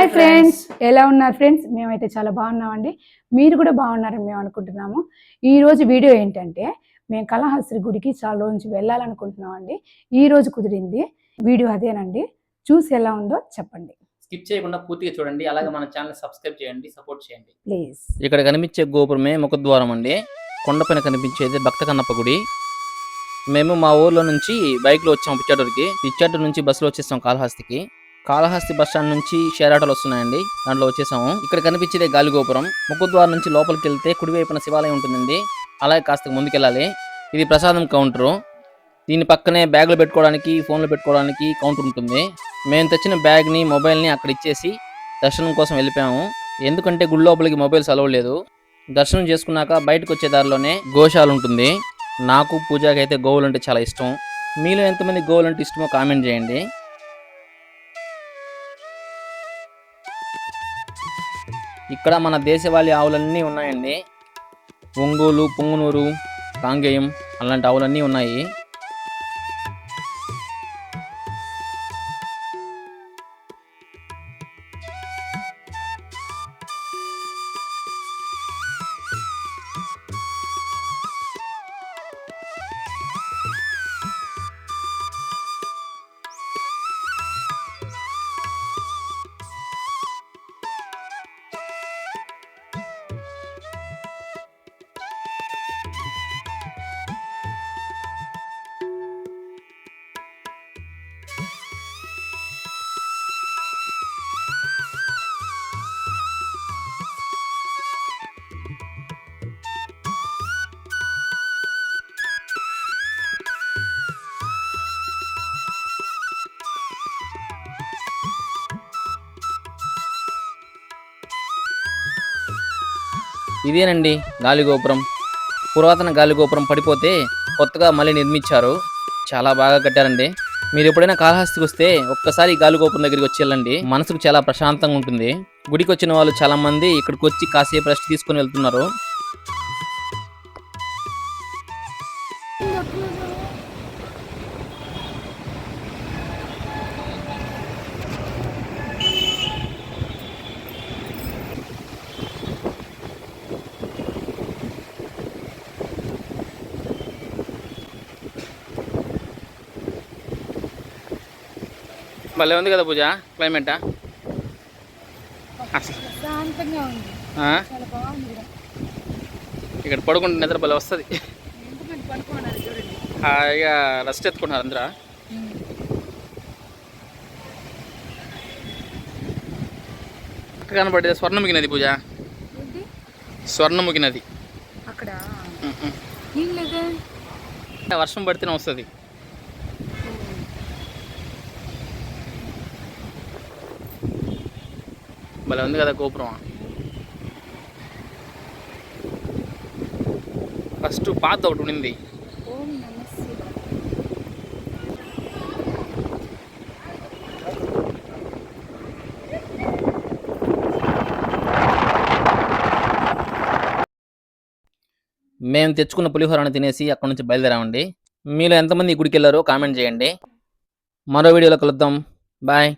Hi friends, ఎలా ఉన్నారు friends? మేమైతే చాలా బాగున్నామండి. మీరు కూడా బాగున్నారని మేము అనుకుంటున్నాము. ఈరోజు వీడియో ఏంటంటే, మేము కాళహస్తి గుడికి చాలా రోజు నుంచి వెళ్ళాలనుకుంటున్నామండి. ఈరోజు కుదిరింది. వీడియో అదేనండి. చూసి ఎలా ఉందో చెప్పండి. స్కిప్ చేయకుండా పూర్తిగా చూడండి. అలాగే మన ఛానల్ సబ్స్క్రైబ్ చేయండి, సపోర్ట్ చేయండి ప్లీజ్. ఇక్కడ కనిపించే గోపురమే ముఖద్వారం అండి. కొండపైన కనిపించేది భక్త కన్నప్ప గుడి. మేము మా ఊర్లో నుంచి బైక్లో వచ్చాము పిచ్చాటూరుకి. పిచ్చాటూరు నుంచి బస్సులో వచ్చేసాం కాళహస్తికి. కాళహస్తి బస్ స్టాండ్ నుంచి షేర్ ఆటోలు వస్తున్నాయండి, దాంట్లో వచ్చేసాము. ఇక్కడ కనిపించేదే గాలి గోపురం. ముఖద్వారం నుంచి లోపలికి వెళ్తే కుడివైపున శివాలయం ఉంటుందండి. అలాగే కాస్త ముందుకెళ్ళాలి. ఇది ప్రసాదం కౌంటరు. దీని పక్కనే బ్యాగులు పెట్టుకోవడానికి, ఫోన్లు పెట్టుకోవడానికి కౌంటర్ ఉంటుంది. మేము తెచ్చిన బ్యాగ్ని, మొబైల్ని అక్కడ ఇచ్చేసి దర్శనం కోసం వెళ్ళిపోయాము. ఎందుకంటే గుడి లోపలికి మొబైల్స్ అలవ్ లేదు. దర్శనం చేసుకున్నాక బయటకు వచ్చే దారిలోనే గోశాల ఉంటుంది. నాకు పూజకి అయితే గోవులు అంటే చాలా ఇష్టం. మీలో ఎంతమంది గోవులు అంటే ఇష్టమో కామెంట్ చేయండి. ఇక్కడ మన దేశవాళీ ఆవులన్నీ ఉన్నాయండి. ఒంగోలు, పొంగునూరు, కాంగేయం అలాంటి ఆవులన్నీ ఉన్నాయి. ఇదేనండి గాలిగోపురం. పురాతన గాలిగోపురం పడిపోతే కొత్తగా మళ్ళీ నిర్మించారు. చాలా బాగా కట్టారండి. మీరు ఎప్పుడైనా కాళహస్తికి వస్తే ఒక్కసారి గాలిగోపురం దగ్గరికి వచ్చి వెళ్ళండి. మనసుకు చాలా ప్రశాంతంగా ఉంటుంది. గుడికి వచ్చిన వాళ్ళు చాలా మంది ఇక్కడికి వచ్చి కాసేపు రెస్ట్ తీసుకొని వెళ్తున్నారు. భలే ఉంది కదా పూజ, క్లైమేట్ ఇక్కడ పడుకుంటే నిద్ర భలే వస్తుంది. హాయిగా రెస్ట్ ఎత్తుకుంటున్నారు అందరూ. అక్కడ కనపడేది స్వర్ణముఖి నది పూజ. స్వర్ణముఖి నది అక్కడ వర్షం పడితేనే వస్తుంది. భలే ఉంది కదా గోపురం. ఫస్ట్ పాత ఒకటి ఉండింది. మేము తెచ్చుకున్న పులిహోరను తినేసి అక్కడ నుంచి బయలుదేరామండి. మీలో ఎంతమంది గుడికి వెళ్ళారో కామెంట్ చేయండి. మరో వీడియోలో కలుద్దాం. బాయ్.